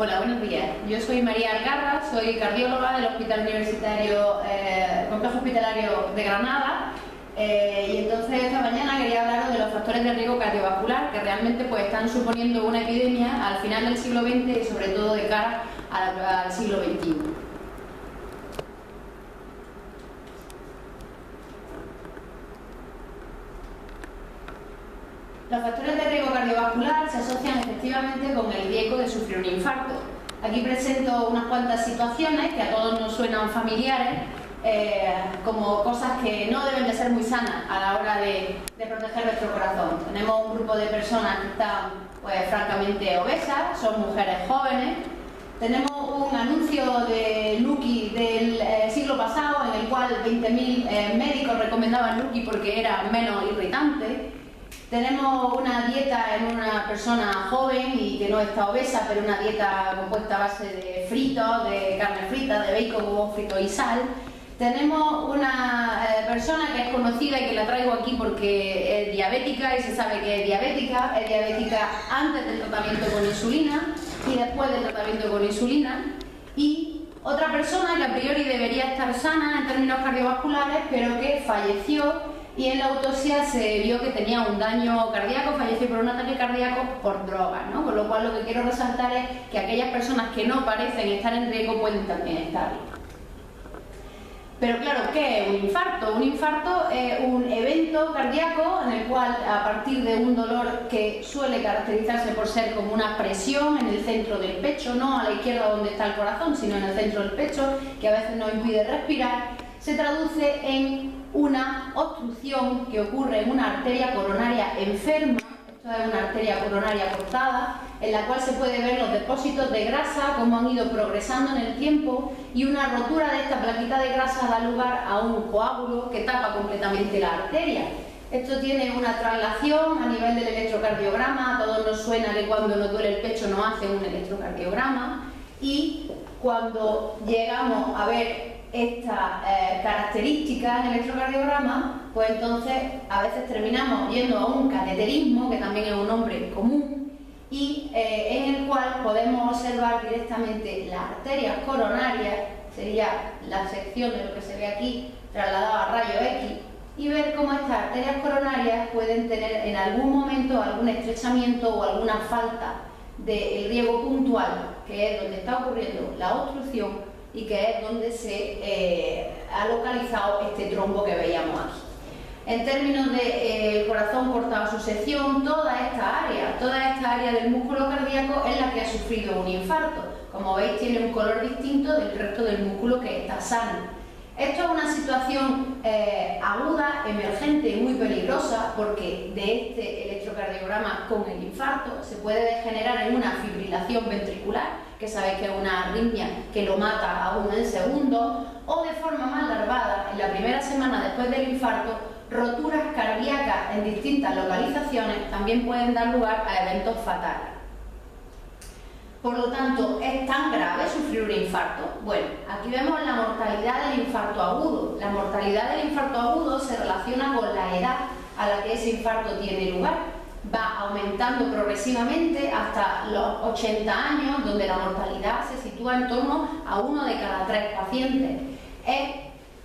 Hola, buenos días. Yo soy María Algarra, soy cardióloga del Hospital Universitario, Complejo Hospitalario de Granada, y entonces esta mañana quería hablaros de los factores de riesgo cardiovascular que realmente pues están suponiendo una epidemia al final del siglo XX y sobre todo de cara al siglo XXI. Los factores de riesgo cardiovascular se asocian efectivamente con el riesgo de sufrir un infarto. Aquí presento unas cuantas situaciones que a todos nos suenan familiares, como cosas que no deben de ser muy sanas a la hora de proteger nuestro corazón. Tenemos un grupo de personas que están pues, francamente obesas, son mujeres jóvenes. Tenemos un anuncio de Lucky del siglo pasado en el cual 20.000 médicos recomendaban Lucky porque era menos irritante. Tenemos una dieta en una persona joven y que no está obesa, pero una dieta compuesta a base de fritos, de carne frita, de bacon, huevo frito y sal. Tenemos una persona que es conocida y que la traigo aquí porque es diabética y se sabe que es diabética antes del tratamiento con insulina y después del tratamiento con insulina. Y otra persona que a priori debería estar sana en términos cardiovasculares, pero que falleció. Y en la autopsia se vio que tenía un daño cardíaco, falleció por un ataque cardíaco por drogas, ¿no? Con lo cual lo que quiero resaltar es que aquellas personas que no parecen estar en riesgo pueden también estarlo. Pero claro, ¿qué es un infarto? Un infarto es un evento cardíaco en el cual, a partir de un dolor que suele caracterizarse por ser como una presión en el centro del pecho, no a la izquierda donde está el corazón, sino en el centro del pecho, que a veces nos impide respirar, se traduce en una obstrucción que ocurre en una arteria coronaria enferma. Esto es una arteria coronaria cortada, en la cual se puede ver los depósitos de grasa, cómo han ido progresando en el tiempo, y una rotura de esta plaquita de grasa da lugar a un coágulo que tapa completamente la arteria. Esto tiene una traslación a nivel del electrocardiograma. A todos nos suena que cuando nos duele el pecho nos hacen un electrocardiograma, y cuando llegamos a ver esta característica en el electrocardiograma, pues entonces a veces terminamos yendo a un cateterismo, que también es un nombre común, y en el cual podemos observar directamente las arterias coronarias, sería la sección de lo que se ve aquí trasladada a rayo X, y ver cómo estas arterias coronarias pueden tener en algún momento algún estrechamiento o alguna falta del riego puntual, que es donde está ocurriendo la obstrucción y que es donde se ha localizado este trombo que veíamos aquí. En términos de corazón cortado a su sección, toda esta área del músculo cardíaco es la que ha sufrido un infarto. Como veis, tiene un color distinto del resto del músculo que está sano. Esto es una situación aguda, emergente y muy peligrosa, porque de este electrocardiograma con el infarto se puede degenerar en una fibrilación ventricular, que sabéis que es una arritmia que lo mata aún en segundos, o de forma más larvada, en la primera semana después del infarto, roturas cardíacas en distintas localizaciones también pueden dar lugar a eventos fatales. Por lo tanto, ¿es tan grave sufrir un infarto? Bueno, aquí vemos la mortalidad del infarto agudo. La mortalidad del infarto agudo se relaciona con la edad a la que ese infarto tiene lugar. Va aumentando progresivamente hasta los 80 años, donde la mortalidad se sitúa en torno a 1 de cada 3 pacientes. Es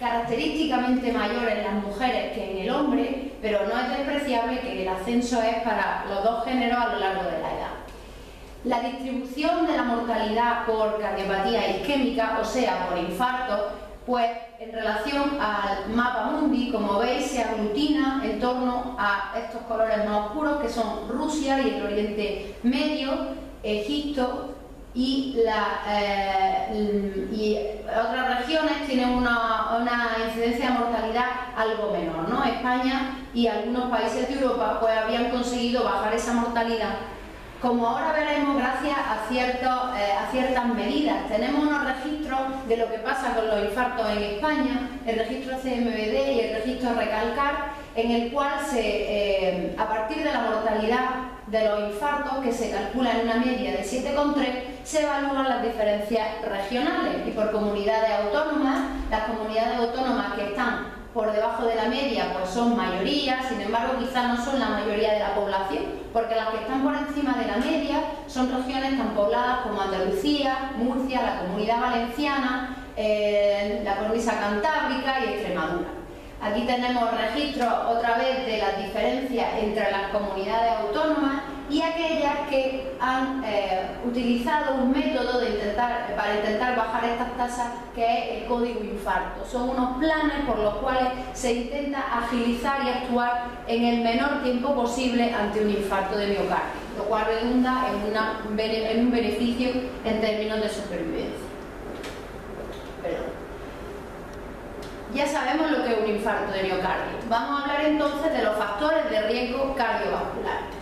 característicamente mayor en las mujeres que en el hombre, pero no es despreciable que el ascenso es para los dos géneros a lo largo de la edad. La distribución de la mortalidad por cardiopatía isquémica, o sea, por infarto, pues en relación al mapa mundi, como veis, se aglutina en torno a estos colores más oscuros, que son Rusia y el Oriente Medio, Egipto y otras regiones tienen una incidencia de mortalidad algo menor, ¿no? España y algunos países de Europa pues habían conseguido bajar esa mortalidad, como ahora veremos, gracias a ciertas medidas. Tenemos unos registros de lo que pasa con los infartos en España, el registro CMVD y el registro Recalcar, en el cual a partir de la mortalidad de los infartos, que se calcula en una media de 7,3, se evalúan las diferencias regionales y por comunidades autónomas. Las comunidades autónomas que están por debajo de la media pues son mayoría, sin embargo quizás no son la mayoría de la población, porque las que están por encima de la media son regiones tan pobladas como Andalucía, Murcia, la Comunidad Valenciana, la cornisa cantábrica y Extremadura. Aquí tenemos registros otra vez de las diferencias entre las comunidades autónomas y aquellas que han utilizado un método para intentar bajar estas tasas, que es el código infarto. Son unos planes por los cuales se intenta agilizar y actuar en el menor tiempo posible ante un infarto de miocardio, lo cual redunda en un beneficio en términos de supervivencia. Perdón. Ya sabemos lo que es un infarto de miocardio. Vamos a hablar entonces de los factores de riesgo cardiovascular.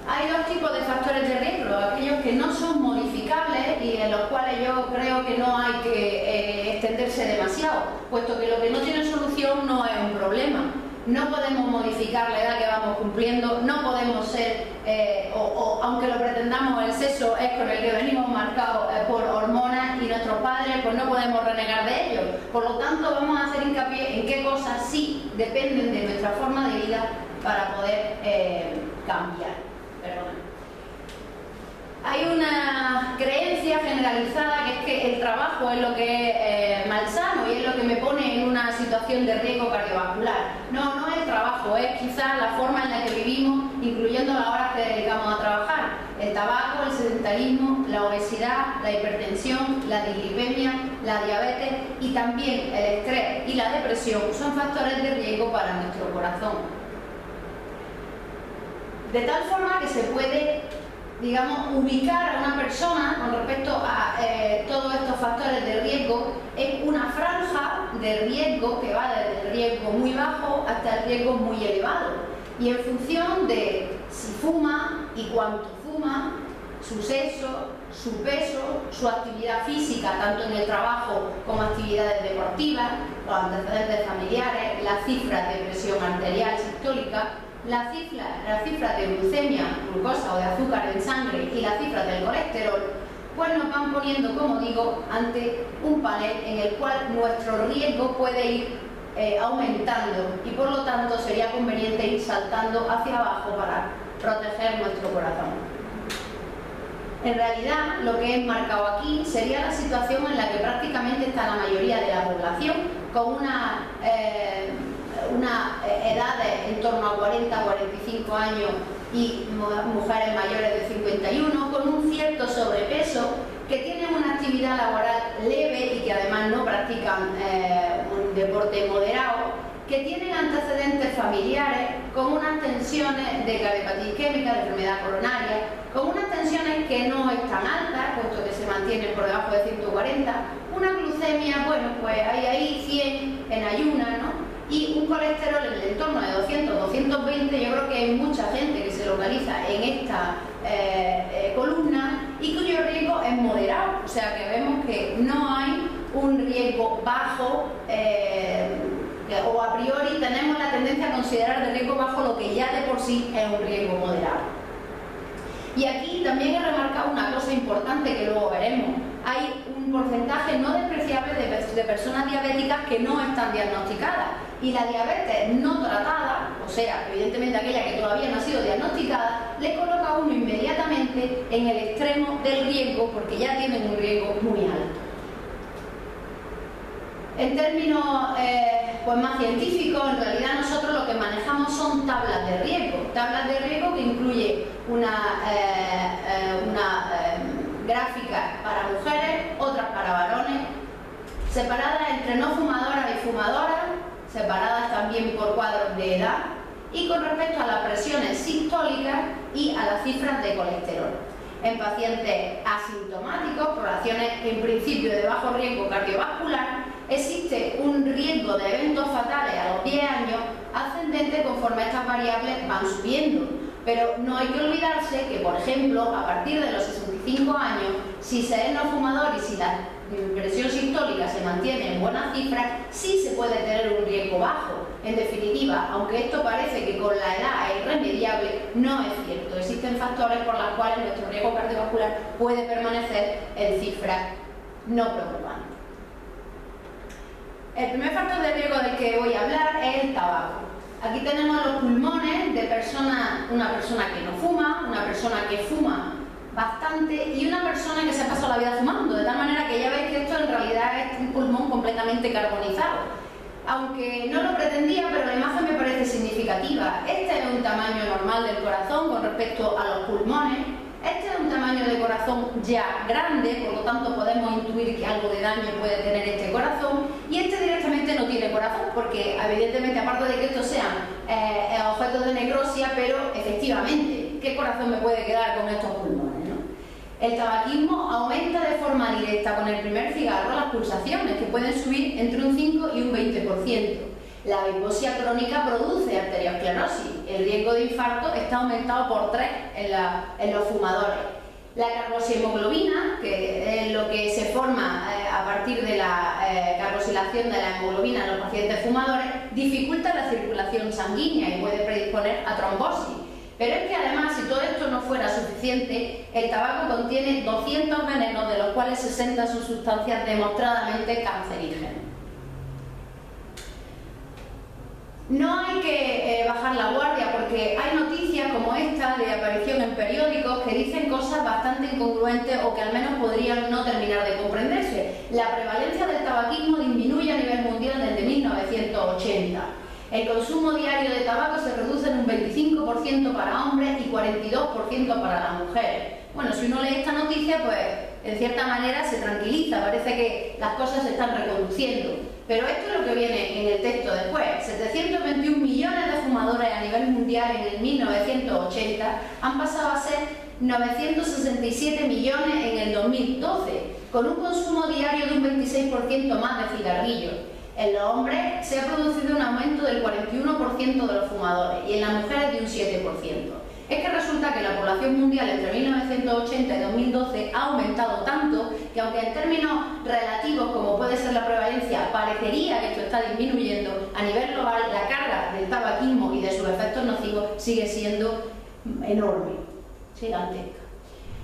Hay dos tipos de factores de riesgo, aquellos que no son modificables y en los cuales yo creo que no hay que extenderse demasiado, puesto que lo que no tiene solución no es un problema. No podemos modificar la edad que vamos cumpliendo, no podemos ser, aunque lo pretendamos, el sexo es con el que venimos marcados por hormonas y nuestros padres pues no podemos renegar de ello. Por lo tanto, vamos a hacer hincapié en qué cosas sí dependen de nuestra forma de vida para poder cambiar. Hay una creencia generalizada que es que el trabajo es lo que es malsano y es lo que me pone en una situación de riesgo cardiovascular. No, no es el trabajo, es quizás la forma en la que vivimos, incluyendo las horas que dedicamos a trabajar. El tabaco, el sedentarismo, la obesidad, la hipertensión, la dislipemia, la diabetes y también el estrés y la depresión son factores de riesgo para nuestro corazón. De tal forma que se puede, digamos, ubicar a una persona con respecto a todos estos factores de riesgo en una franja de riesgo que va desde el riesgo muy bajo hasta el riesgo muy elevado. Y en función de si fuma y cuánto fuma, su sexo, su peso, su actividad física, tanto en el trabajo como actividades deportivas, los antecedentes familiares, las cifras de presión arterial sistólica, las cifras de glucemia, glucosa o de azúcar en sangre y las cifras del colesterol, pues nos van poniendo, como digo, ante un panel en el cual nuestro riesgo puede ir aumentando y por lo tanto sería conveniente ir saltando hacia abajo para proteger nuestro corazón. En realidad, lo que es marcado aquí sería la situación en la que prácticamente está la mayoría de la población, con una edades en torno a 40-45 años y mujeres mayores de 51, con un cierto sobrepeso, que tienen una actividad laboral leve y que además no practican un deporte moderado, que tienen antecedentes familiares con unas tensiones de cardiopatía isquémica, de enfermedad coronaria, con unas tensiones que no están altas, puesto que se mantienen por debajo de 140, una glucemia, bueno, pues hay ahí 100 en ayunas, ¿no? Y un colesterol en el entorno de 200-220, yo creo que hay mucha gente que se localiza en esta columna y cuyo riesgo es moderado, o sea que vemos que no hay un riesgo bajo o a priori tenemos la tendencia a considerar de riesgo bajo lo que ya de por sí es un riesgo moderado. Y aquí también he remarcado una cosa importante que luego veremos. Hay un porcentaje no despreciable de personas diabéticas que no están diagnosticadas. Y la diabetes no tratada, o sea, evidentemente aquella que todavía no ha sido diagnosticada, le coloca a uno inmediatamente en el extremo del riesgo porque ya tienen un riesgo muy alto. En términos pues más científicos, en realidad nosotros lo que manejamos son tablas de riesgo que incluye una gráfica para mujeres, otras para varones, separadas entre no fumadoras y fumadoras, separadas también por cuadros de edad y con respecto a las presiones sistólicas y a las cifras de colesterol. En pacientes asintomáticos, poblaciones en principio de bajo riesgo cardiovascular, existe un riesgo de eventos fatales a los 10 años ascendente conforme estas variables van subiendo. Pero no hay que olvidarse que, por ejemplo, a partir de los 65 años, si se es no fumador y si la presión sistólica se mantiene en buenas cifras, sí se puede tener un riesgo bajo. En definitiva, aunque esto parece que con la edad es irremediable, no es cierto. Existen factores por los cuales nuestro riesgo cardiovascular puede permanecer en cifras no preocupantes. El primer factor de riesgo del que voy a hablar es el tabaco. Aquí tenemos los pulmones de una persona que no fuma, una persona que fuma bastante y una persona que se ha pasado la vida fumando, de tal manera que ya veis que esto en realidad es un pulmón completamente carbonizado. Aunque no lo pretendía, pero la imagen me parece significativa. Este es un tamaño normal del corazón con respecto a los pulmones. Este es un tamaño de corazón ya grande, por lo tanto podemos intuir que algo de daño puede tener este corazón, y este directamente no tiene corazón, porque evidentemente, aparte de que estos sean objetos de necrosia, pero efectivamente, ¿qué corazón me puede quedar con estos pulmones, no? El tabaquismo aumenta de forma directa con el primer cigarro las pulsaciones, que pueden subir entre un 5 y un 20%. La hipoxia crónica produce arteriosclerosis. El riesgo de infarto está aumentado por 3 en los fumadores. La carboxihemoglobina, que es lo que se forma a partir de la carboxilación de la hemoglobina en los pacientes fumadores, dificulta la circulación sanguínea y puede predisponer a trombosis. Pero es que además, si todo esto no fuera suficiente, el tabaco contiene 200 venenos, de los cuales 60 son sustancias demostradamente cancerígenas. No hay que bajar la guardia, porque hay noticias como esta de aparición en periódicos que dicen cosas bastante incongruentes o que al menos podrían no terminar de comprenderse. La prevalencia del tabaquismo disminuye a nivel mundial desde 1980. El consumo diario de tabaco se reduce en un 25% para hombres y 42% para las mujeres. Bueno, si uno lee esta noticia, pues en cierta manera se tranquiliza, parece que las cosas se están reconduciendo. Pero esto es lo que viene en el texto después. 721 millones de fumadores a nivel mundial en el 1980 han pasado a ser 967 millones en el 2012, con un consumo diario de un 26% más de cigarrillos. En los hombres se ha producido un aumento del 41% de los fumadores y en las mujeres de un 7%. Es que resulta que la población mundial entre 1980 y 2012 ha aumentado tanto que, aunque en términos relativos, como puede ser la prevalencia, parecería que esto está disminuyendo, a nivel global la carga del tabaquismo y de sus efectos nocivos sigue siendo enorme, gigantesca.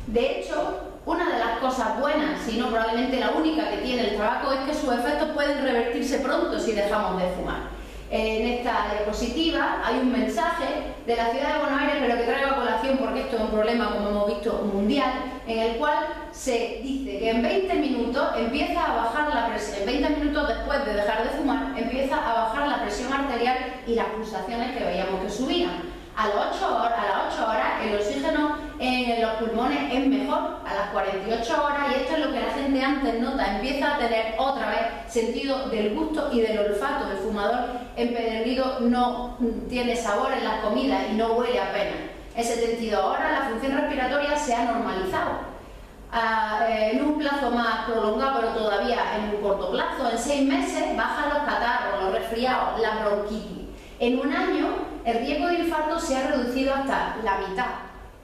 De hecho, una de las cosas buenas, si no probablemente la única que tiene el tabaco, es que sus efectos pueden revertirse pronto si dejamos de fumar. En esta diapositiva hay un mensaje de la ciudad de Buenos Aires, pero que traigo a colación porque esto es un problema, como hemos visto, mundial, en el cual se dice que en 20 minutos empieza a bajar la presión, en 20 minutos después de dejar de fumar, empieza a bajar la presión arterial y las pulsaciones que veíamos que subían. A las 8 horas el oxígeno en los pulmones es mejor, a las 48 horas, y esto es lo que la gente antes nota, empieza a tener otra vez sentido del gusto y del olfato. El fumador empedernido no tiene sabor en las comidas y no huele apenas. En 72 horas la función respiratoria se ha normalizado. En un plazo más prolongado, pero todavía en un corto plazo, en 6 meses bajan los catarros, los resfriados, la bronquitis. En un año el riesgo de infarto se ha reducido hasta la mitad.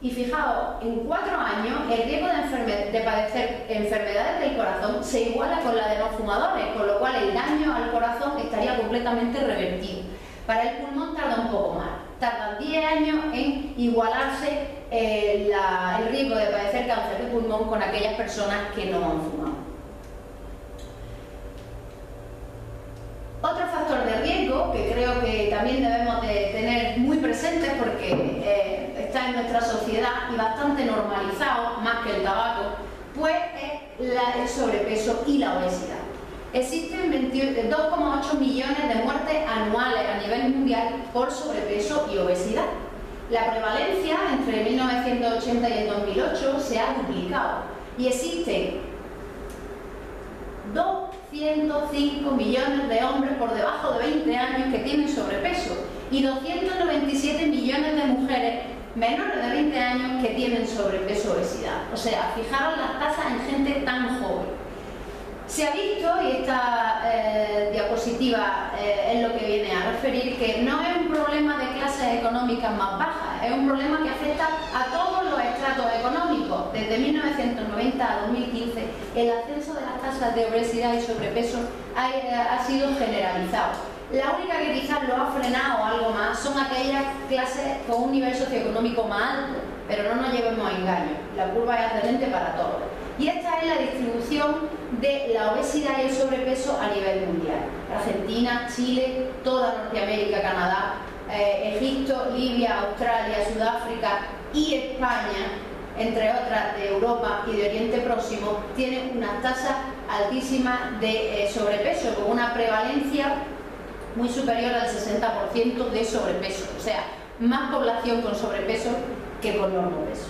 Y fijaos, en 4 años el riesgo de padecer enfermedades del corazón se iguala con la de los fumadores, con lo cual el daño al corazón estaría completamente revertido. Para el pulmón tarda un poco más, tardan 10 años en igualarse el riesgo de padecer cáncer de pulmón con aquellas personas que no han fumado. Otro factor de riesgo que creo que también debemos de tener muy presente, porque está en nuestra sociedad y bastante normalizado, más que el tabaco, pues es el sobrepeso y la obesidad. Existen 2,8 millones de muertes anuales a nivel mundial por sobrepeso y obesidad. La prevalencia entre 1980 y el 2008 se ha duplicado y existen 205 millones de hombres por debajo de 20 años que tienen sobrepeso y 297 millones de mujeres menores de 20 años que tienen sobrepeso o obesidad. O sea, fijaros las tasas en gente tan joven. Se ha visto, y esta diapositiva es lo que viene a referir, que no es un problema de clases económicas más bajas, es un problema que afecta a todos los estratos económicos. Desde 1990 a 2015, el ascenso de las tasas de obesidad y sobrepeso ha sido generalizado. La única que quizás lo ha frenado o algo más son aquellas clases con un nivel socioeconómico más alto, pero no nos llevemos a engaño, la curva es ascendente para todos. Y esta es la distribución de la obesidad y el sobrepeso a nivel mundial. Argentina, Chile, toda Norteamérica, Canadá, Egipto, Libia, Australia, Sudáfrica y España, entre otras de Europa y de Oriente Próximo, tienen unas tasas altísimas de sobrepeso, con una prevalencia muy superior al 60% de sobrepeso, o sea, más población con sobrepeso que con normopeso.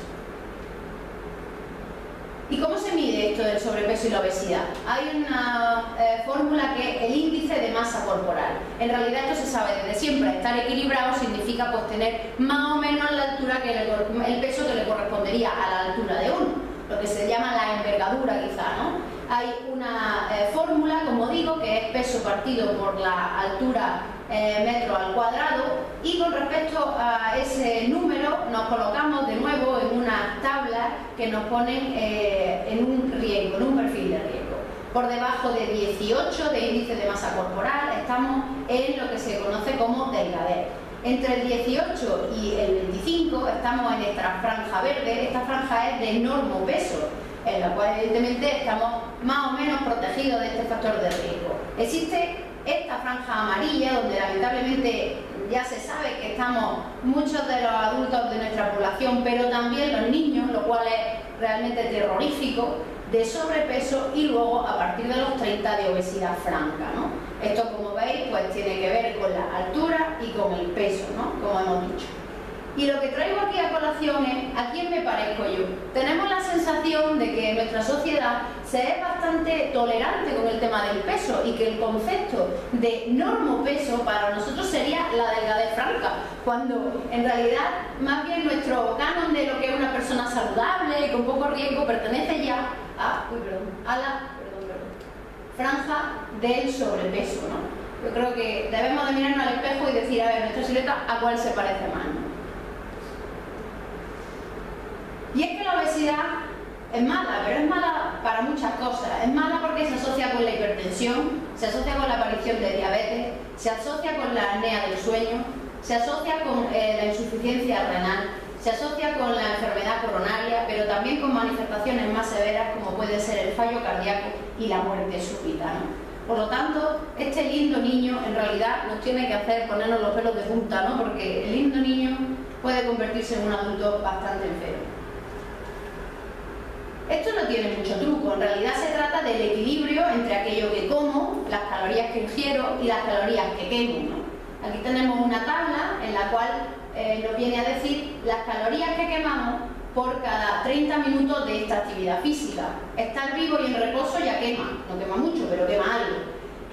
¿Y cómo se mide esto del sobrepeso y la obesidad? Hay una fórmula que es el índice de masa corporal. En realidad esto se sabe desde siempre. Estar equilibrado significa pues tener más o menos la altura el peso que le correspondería a la altura de uno, lo que se llama la envergadura quizá, ¿no? Hay una fórmula, como digo, que es peso partido por la altura metro al cuadrado, y con respecto a ese número nos colocamos de nuevo en una tabla que nos ponen en un riesgo, en un perfil de riesgo. Por debajo de 18 de índice de masa corporal estamos en lo que se conoce como delgadez. Entre el 18 y el 25 estamos en esta franja verde. Esta franja es de normopeso, en la cual evidentemente estamos más o menos protegidos de este factor de riesgo. Existe esta franja amarilla, donde lamentablemente ya se sabe que estamos muchos de los adultos de nuestra población, pero también los niños, lo cual es realmente terrorífico, de sobrepeso, y luego a partir de los 30 de obesidad franca, ¿no? Esto, como veis, pues tiene que ver con la altura y con el peso, ¿no? Como hemos dicho. Y lo que traigo aquí a colación es ¿a quién me parezco yo? Tenemos la sensación de que nuestra sociedad se es bastante tolerante con el tema del peso, y que el concepto de normopeso para nosotros sería la delgadez franca, cuando en realidad más bien nuestro canon de lo que es una persona saludable y con poco riesgo pertenece ya a la franja del sobrepeso, ¿no? Yo creo que debemos de mirarnos al espejo y decir, a ver, nuestra silueta a cuál se parece más, ¿no? Y es que la obesidad es mala, pero es mala para muchas cosas. Es mala porque se asocia con la hipertensión, se asocia con la aparición de diabetes, se asocia con la apnea del sueño, se asocia con la insuficiencia renal, se asocia con la enfermedad coronaria, pero también con manifestaciones más severas como puede ser el fallo cardíaco y la muerte súbita, ¿no? Por lo tanto, este lindo niño en realidad nos tiene que hacer ponernos los pelos de punta, ¿no? Porque el lindo niño puede convertirse en un adulto bastante enfermo. Esto no tiene mucho truco, en realidad se trata del equilibrio entre aquello que como, las calorías que ingiero y las calorías que quemo, ¿no? Aquí tenemos una tabla en la cual nos viene a decir las calorías que quemamos por cada 30 minutos de esta actividad física. Estar vivo y en reposo ya quema, no quema mucho, pero quema algo.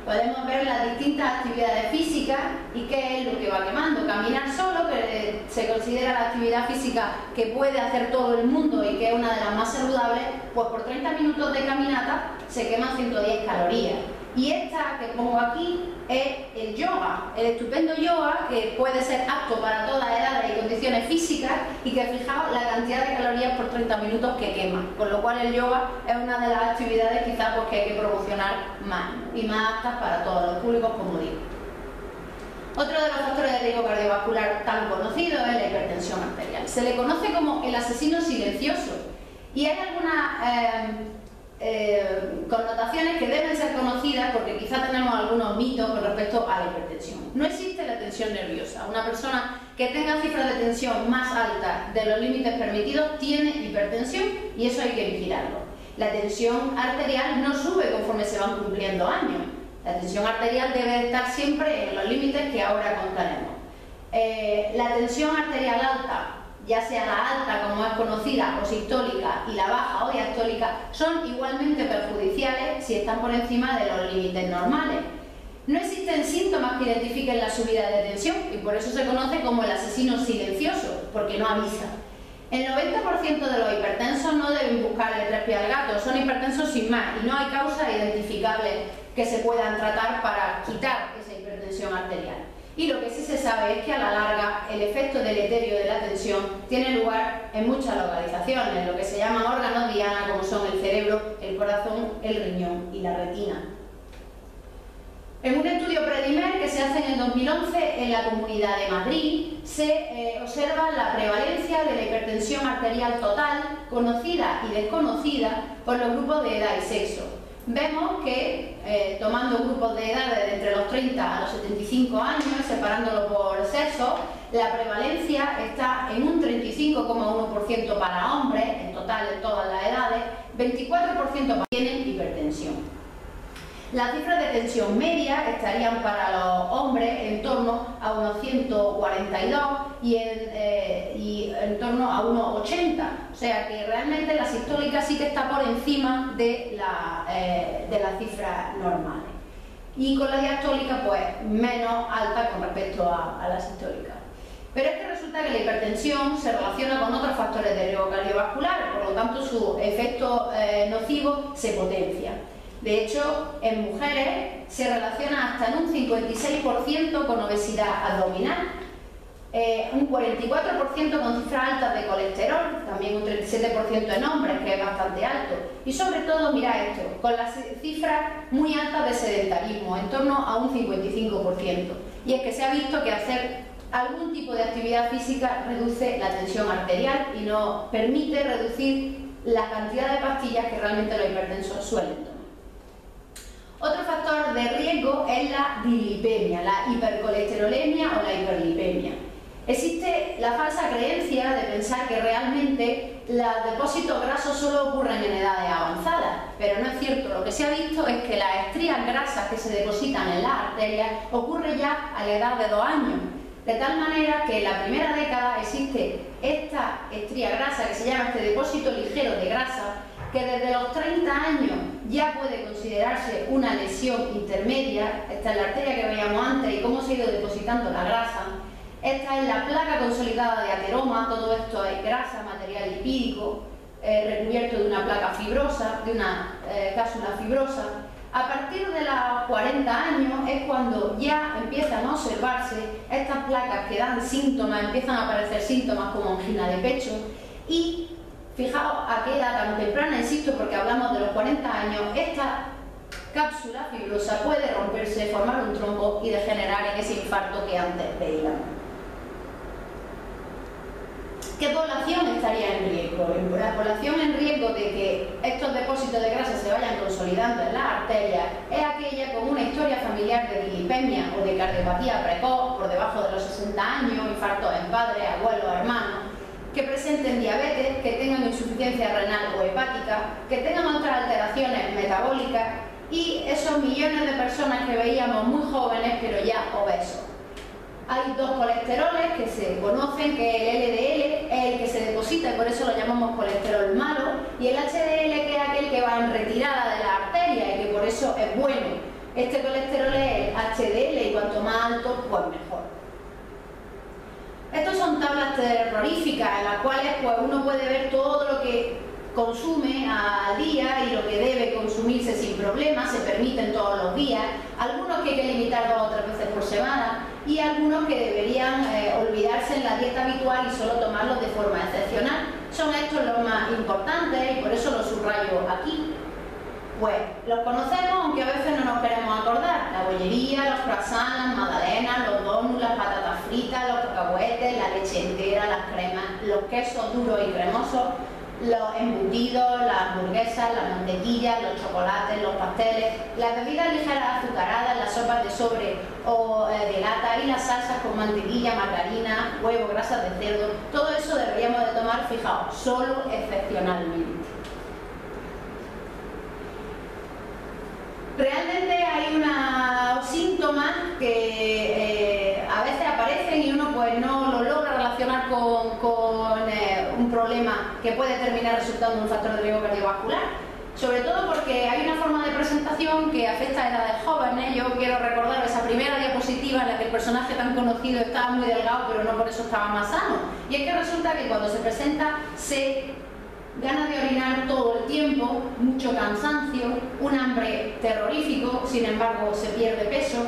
Podemos ver las distintas actividades físicas y qué es lo que va quemando. Caminar solo, que se considera la actividad física que puede hacer todo el mundo y que es una de las más saludables, pues por 30 minutos de caminata se queman 110 calorías. Y esta que pongo aquí es el yoga, el estupendo yoga que puede ser apto para todas edades y condiciones físicas, y que fijaos la cantidad de calorías por 30 minutos que quema, con lo cual el yoga es una de las actividades quizás pues, que hay que promocionar más y más aptas para todos los públicos, como digo. Otro de los factores de riesgo cardiovascular tan conocido es la hipertensión arterial. Se le conoce como el asesino silencioso, y hay algunas connotaciones que deben ser conocidas, porque quizá tenemos algunos mitos con respecto a la hipertensión. No existe la tensión nerviosa. Una persona que tenga cifras de tensión más altas de los límites permitidos tiene hipertensión, y eso hay que vigilarlo. La tensión arterial no sube conforme se van cumpliendo años. La tensión arterial debe estar siempre en los límites que ahora contaremos. La tensión arterial alta, ya sea la alta como es conocida o sistólica, y la baja o diastólica, son igualmente perjudiciales si están por encima de los límites normales. No existen síntomas que identifiquen la subida de tensión, y por eso se conoce como el asesino silencioso, porque no avisa. El 90% de los hipertensos no deben buscar el tres pies al gato, son hipertensos sin más, y no hay causas identificables que se puedan tratar para quitar esa hipertensión arterial. Y lo que sí se sabe es que a la larga el efecto deleterio de la tensión tiene lugar en muchas localizaciones, lo que se llaman órganos diana, como son el cerebro, el corazón, el riñón y la retina. En un estudio Predimer que se hace en el 2011 en la Comunidad de Madrid se observa la prevalencia de la hipertensión arterial total, conocida y desconocida, por los grupos de edad y sexo. Vemos que, tomando grupos de edades de entre los 30 a los 75 años, separándolo por sexo, la prevalencia está en un 35,1% para hombres, en total en todas las edades, 24% tienen hipertensión. Las cifras de tensión media estarían para los hombres en torno a unos 142 y en torno a unos 80. O sea que realmente la sistólica sí que está por encima de las cifras normales. Y con la diastólica, pues menos alta con respecto a la sistólica. Pero es que resulta que la hipertensión se relaciona con otros factores de riesgo cardiovascular, por lo tanto su efecto nocivo se potencia. De hecho, en mujeres se relaciona hasta en un 56% con obesidad abdominal, un 44% con cifras altas de colesterol, también un 37% en hombres, que es bastante alto. Y sobre todo, mirad esto, con las cifras muy altas de sedentarismo, en torno a un 55%. Y es que se ha visto que hacer algún tipo de actividad física reduce la tensión arterial y nos permite reducir la cantidad de pastillas que realmente los hipertensos suelen tomar. Otro factor de riesgo es la dislipemia, la hipercolesterolemia o la hiperlipemia. Existe la falsa creencia de pensar que realmente los depósitos grasos solo ocurren en edades avanzadas, pero no es cierto. Lo que se ha visto es que las estrías grasas que se depositan en las arterias ocurren ya a la edad de 2 años. De tal manera que en la primera década existe esta estría grasa, que se llama este depósito ligero de grasa, que desde los 30 años ya puede considerarse una lesión intermedia. Esta es la arteria que veíamos antes y cómo se ha ido depositando la grasa. Esta es la placa consolidada de ateroma, todo esto es grasa, material lipídico, recubierto de una placa fibrosa, de una cápsula fibrosa. A partir de los 40 años es cuando ya empiezan a observarse estas placas que dan síntomas, empiezan a aparecer síntomas como angina de pecho y fijaos a qué edad tan temprana, insisto, porque hablamos de los 40 años, esta cápsula fibrosa puede romperse, formar un trombo y degenerar en ese infarto que antes veíamos. ¿Qué población estaría en riesgo? La población en riesgo de que estos depósitos de grasa se vayan consolidando en las arterias es aquella con una historia familiar de dislipemia o de cardiopatía precoz por debajo de los 60 años, infartos en padres, abuelos, hermanos, que presenten diabetes, que tengan insuficiencia renal o hepática, que tengan otras alteraciones metabólicas y esos millones de personas que veíamos muy jóvenes pero ya obesos. Hay dos colesteroles que se conocen, que el LDL es el que se deposita y por eso lo llamamos colesterol malo, y el HDL, que es aquel que va en retirada de la arteria y que por eso es bueno. Este colesterol es el HDL y cuanto más alto, pues mejor. Estos son tablas terroríficas en las cuales pues, uno puede ver todo lo que consume al día y lo que debe consumirse sin problemas, se permiten todos los días, algunos que hay que limitar 2 o 3 veces por semana y algunos que deberían olvidarse en la dieta habitual y solo tomarlos de forma excepcional. Son estos los más importantes y por eso los subrayo aquí. Pues los conocemos, aunque a veces no nos queremos acordar: la bollería, los croissants, las magdalenas, los donuts, las patatas fritas, los cacahuetes, la leche entera, las cremas, los quesos duros y cremosos, los embutidos, las hamburguesas, las mantequillas, los chocolates, los pasteles, las bebidas ligeras azucaradas, las sopas de sobre o de lata y las salsas con mantequilla, margarina, huevo, grasas de cerdo. Todo eso deberíamos de tomar, fijaos, solo excepcionalmente. Realmente hay unos síntomas que a veces aparecen y uno pues no lo logra relacionar con un problema que puede terminar resultando en un factor de riesgo cardiovascular, sobre todo porque hay una forma de presentación que afecta a edades jóvenes. Yo quiero recordar esa primera diapositiva en la que el personaje tan conocido estaba muy delgado pero no por eso estaba más sano, y es que resulta que cuando se presenta se ganas de orinar todo el tiempo, mucho cansancio, un hambre terrorífico, sin embargo se pierde peso,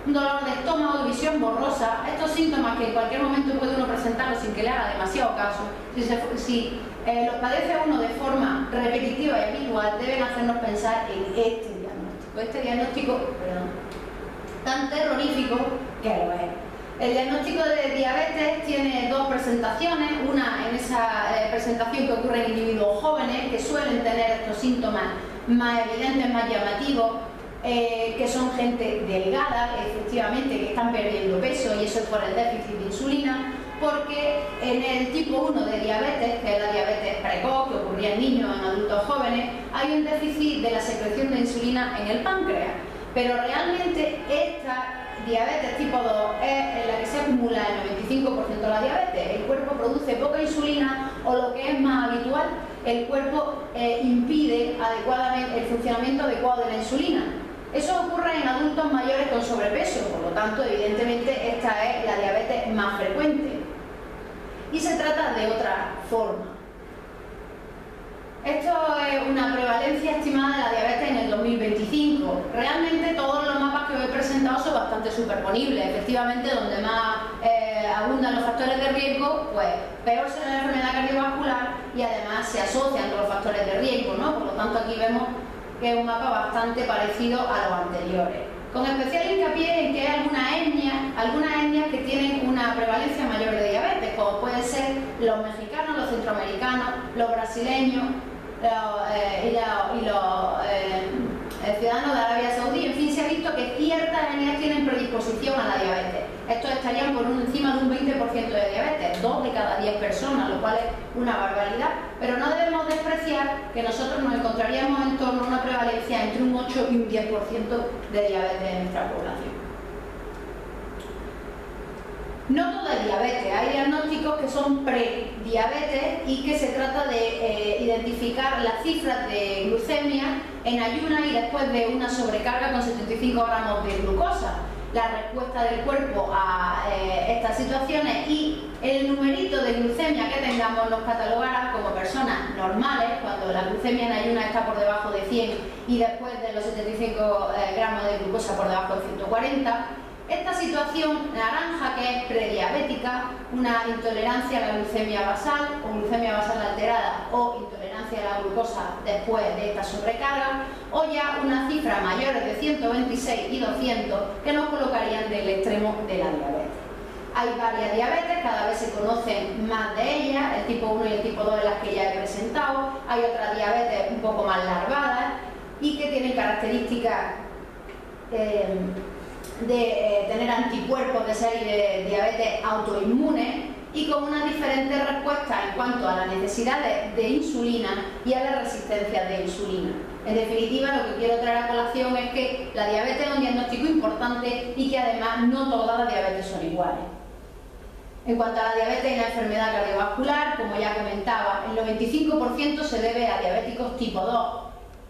un dolor de estómago, visión borrosa. Estos síntomas que en cualquier momento puede uno presentarlos sin que le haga demasiado caso, si los padece uno de forma repetitiva y habitual, deben hacernos pensar en este diagnóstico. tan terrorífico que lo es. El diagnóstico de diabetes tiene dos presentaciones, una en esa presentación que ocurre en individuos jóvenes que suelen tener estos síntomas más evidentes, más llamativos, que son gente delgada, efectivamente, que están perdiendo peso, y eso es por el déficit de insulina, porque en el tipo 1 de diabetes, que es la diabetes precoz, que ocurría en niños, en adultos jóvenes, hay un déficit de la secreción de insulina en el páncreas, pero realmente esta diabetes tipo 2 es en la que se acumula el 95% de la diabetes. El cuerpo produce poca insulina, o lo que es más habitual, el cuerpo impide adecuadamente el funcionamiento adecuado de la insulina. Eso ocurre en adultos mayores con sobrepeso, por lo tanto, evidentemente, esta es la diabetes más frecuente. Y se trata de otra forma. Esto es una prevalencia estimada de la diabetes en el 2025. Realmente todos los mapas que os he presentado son bastante superponibles. Efectivamente, donde más abundan los factores de riesgo, pues peor será la enfermedad cardiovascular, y además se asocian con los factores de riesgo, ¿no? Por lo tanto, aquí vemos que es un mapa bastante parecido a los anteriores, con especial hincapié en que hay algunas etnias que tienen una prevalencia mayor de diabetes, como pueden ser los mexicanos, los centroamericanos, los brasileños y los ciudadanos de Arabia Saudí. En fin, se ha visto que ciertas etnias tienen predisposición a la diabetes. Estos estarían por encima de un 20% de diabetes, 2 de cada 10 personas, lo cual es una barbaridad, pero no debemos despreciar que nosotros nos encontraríamos en torno a una prevalencia entre un 8 y un 10% de diabetes en nuestra población. No todo es diabetes, hay diagnósticos que son prediabetes y que se trata de identificar las cifras de glucemia en ayunas y después de una sobrecarga con 75 gramos de glucosa. La respuesta del cuerpo a estas situaciones y el numerito de glucemia que tengamos nos catalogará como personas normales cuando la glucemia en ayunas está por debajo de 100 y después de los 75 gramos de glucosa por debajo de 140. Esta situación naranja, que es prediabética, una intolerancia a la glucemia basal o glucemia basal alterada o intolerancia a la glucosa después de esta sobrecarga, o ya una cifra mayores de 126 y 200 que nos colocarían del extremo de la diabetes. Hay varias diabetes, cada vez se conocen más de ellas, el tipo 1 y el tipo 2 en las que ya he presentado. Hay otras diabetes un poco más larvadas y que tienen características de tener anticuerpos de serie de diabetes autoinmunes y con una diferente respuesta en cuanto a las necesidades de insulina y a la resistencia de insulina. En definitiva, lo que quiero traer a colación es que la diabetes es un diagnóstico importante y que además no todas las diabetes son iguales. En cuanto a la diabetes y la enfermedad cardiovascular, como ya comentaba, el 95% se debe a diabéticos tipo 2.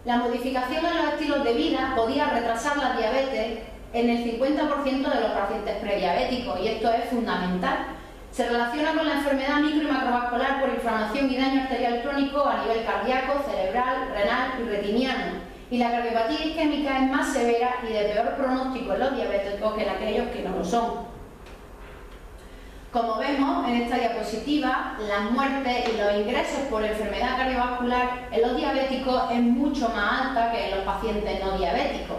La modificación en los estilos de vida podía retrasar la diabetes en el 50% de los pacientes prediabéticos, y esto es fundamental. Se relaciona con la enfermedad micro y macrovascular por inflamación y daño arterial crónico a nivel cardíaco, cerebral, renal y retiniano. Y la cardiopatía isquémica es más severa y de peor pronóstico en los diabéticos que en aquellos que no lo son. Como vemos en esta diapositiva, las muertes y los ingresos por enfermedad cardiovascular en los diabéticos es mucho más alta que en los pacientes no diabéticos.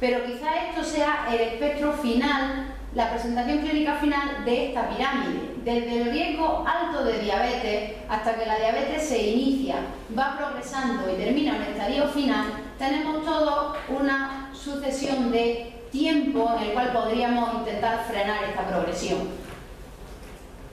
Pero quizá esto sea el espectro final, la presentación clínica final de esta pirámide. Desde el riesgo alto de diabetes hasta que la diabetes se inicia, va progresando y termina un estadio final, tenemos toda una sucesión de tiempo en el cual podríamos intentar frenar esta progresión.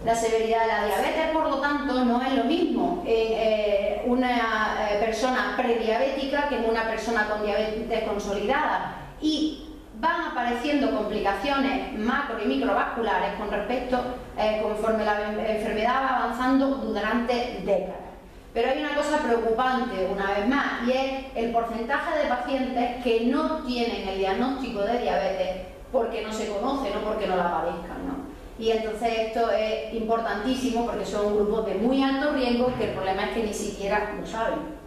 La severidad de la diabetes, por lo tanto, no es lo mismo en una persona prediabética que en una persona con diabetes consolidada, y van apareciendo complicaciones macro y microvasculares con respecto conforme la enfermedad va avanzando durante décadas. Pero hay una cosa preocupante una vez más, y es el porcentaje de pacientes que no tienen el diagnóstico de diabetes porque no se conoce, no porque no la padezcan, ¿no? Y entonces esto es importantísimo porque son grupos de muy alto riesgo que el problema es que ni siquiera lo saben.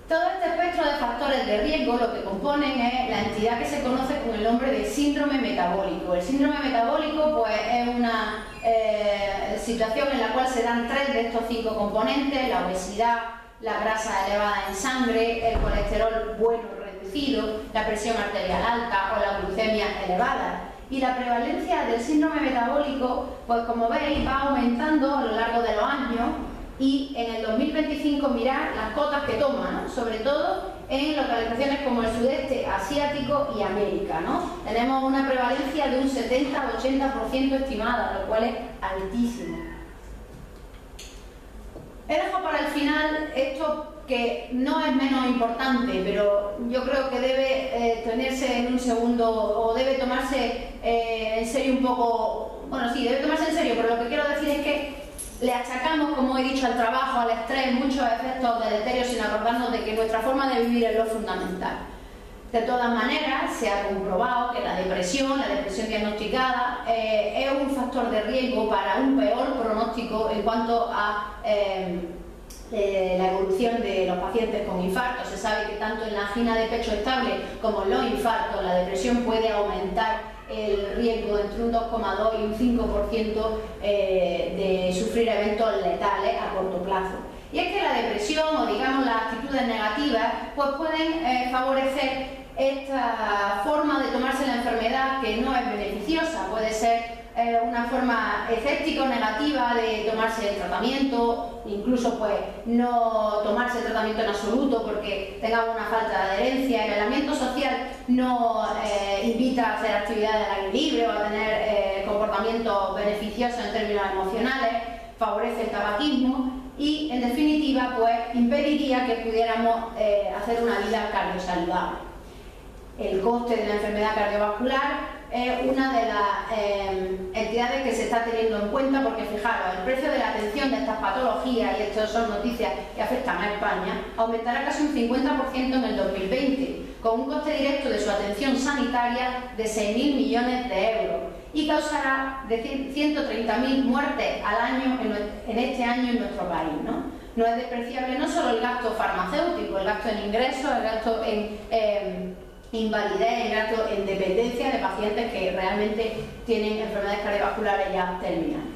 Todo este espectro de factores de riesgo lo que componen es la entidad que se conoce con el nombre de síndrome metabólico. El síndrome metabólico pues, es una situación en la cual se dan 3 de estos 5 componentes: la obesidad, la grasa elevada en sangre, el colesterol bueno reducido, la presión arterial alta o la glucemia elevada. Y la prevalencia del síndrome metabólico, pues como veis, va aumentando a lo largo de los años, y en el 2025 mirad las cotas que toma, ¿no? Sobre todo en localizaciones como el sudeste asiático y América, ¿no? Tenemos una prevalencia de un 70-80% estimada, lo cual es altísimo. He dejado para el final esto que no es menos importante, pero yo creo que debe tenerse en un segundo, o debe tomarse en serio un poco. Bueno, sí, debe tomarse en serio, pero lo que quiero decir es que le achacamos, como he dicho, al trabajo, al estrés, muchos efectos deleterios sin acordarnos de que nuestra forma de vivir es lo fundamental. De todas maneras, se ha comprobado que la depresión diagnosticada, es un factor de riesgo para un peor pronóstico en cuanto a la evolución de los pacientes con infarto. Se sabe que tanto en la angina de pecho estable como en los infartos, la depresión puede aumentar el riesgo entre un 2,2 y un 5% de sufrir eventos letales a corto plazo. Y es que la depresión, o digamos las actitudes negativas, pues pueden favorecer esta forma de tomarse la enfermedad que no es beneficiosa. Puede ser una forma escéptica o negativa de tomarse el tratamiento, incluso pues no tomarse el tratamiento en absoluto porque tengamos una falta de adherencia. El aislamiento social no invita a hacer actividades al aire libre o a tener comportamientos beneficiosos en términos emocionales, favorece el tabaquismo y, en definitiva, pues impediría que pudiéramos hacer una vida cardiosaludable. El coste de la enfermedad cardiovascular es una de las entidades que se está teniendo en cuenta, porque fijaros, el precio de la atención de estas patologías, y estas son noticias que afectan a España, aumentará casi un 50% en el 2020, con un coste directo de su atención sanitaria de 6.000 millones de euros y causará de 130.000 muertes al año en este año en nuestro país, ¿no? No es despreciable no solo el gasto farmacéutico, el gasto en ingresos, el gasto en invalidez, el gasto en dependencia de pacientes que realmente tienen enfermedades cardiovasculares ya terminales.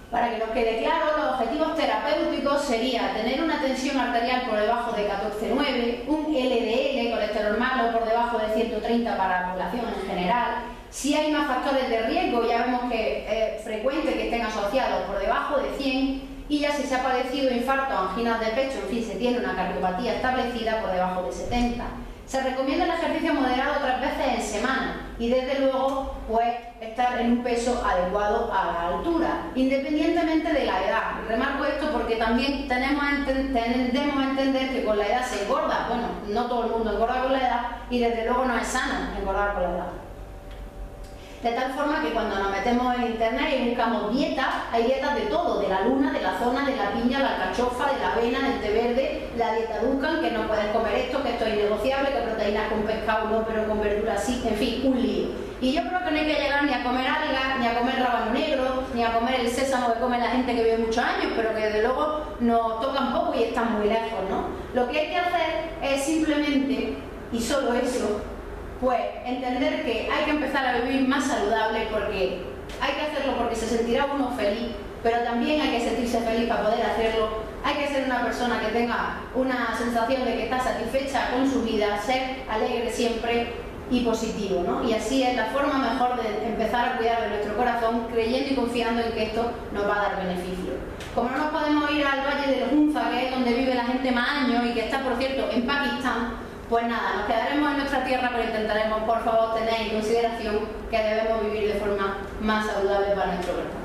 Para que nos quede claro, los objetivos terapéuticos sería tener una tensión arterial por debajo de 14,9, un LDL, colesterol malo, por debajo de 130 para la población en general. Si hay más factores de riesgo, ya vemos que es frecuente que estén asociados por debajo de 100, y ya si se ha padecido infarto, anginas de pecho, en fin, se tiene una cardiopatía establecida por debajo de 70. Se recomienda el ejercicio moderado 3 veces en semana y, desde luego, pues estar en un peso adecuado a la altura, independientemente de la edad. Remarco esto porque también tendemos a entender que con la edad se engorda. Bueno, no todo el mundo engorda con la edad y, desde luego, no es sano engordar con la edad. De tal forma que cuando nos metemos en internet y buscamos dietas, hay dietas de todo, de la luna, de la zona, de la piña, la alcachofa, de la avena, del té verde, la dieta Duncan, que no puedes comer esto, que esto es innegociable, que proteínas con pescado no, pero con verduras sí, en fin, un lío. Y yo creo que no hay que llegar ni a comer algas, ni a comer rábano negro, ni a comer el sésamo que come la gente que vive muchos años, pero que desde luego nos toca un poco y están muy lejos, ¿no? Lo que hay que hacer es simplemente, y solo eso, pues entender que hay que empezar a vivir más saludable, porque hay que hacerlo porque se sentirá uno feliz, pero también hay que sentirse feliz para poder hacerlo. Hay que ser una persona que tenga una sensación de que está satisfecha con su vida, ser alegre siempre y positivo, ¿no? Y así es la forma mejor de empezar a cuidar de nuestro corazón, creyendo y confiando en que esto nos va a dar beneficio. Como no nos podemos ir al Valle de los Hunza, que es donde vive la gente más años y que está, por cierto, en Pakistán, pues nada, nos quedaremos en nuestra tierra, pero intentaremos, por favor, tener en consideración que debemos vivir de forma más saludable para nuestro cuerpo.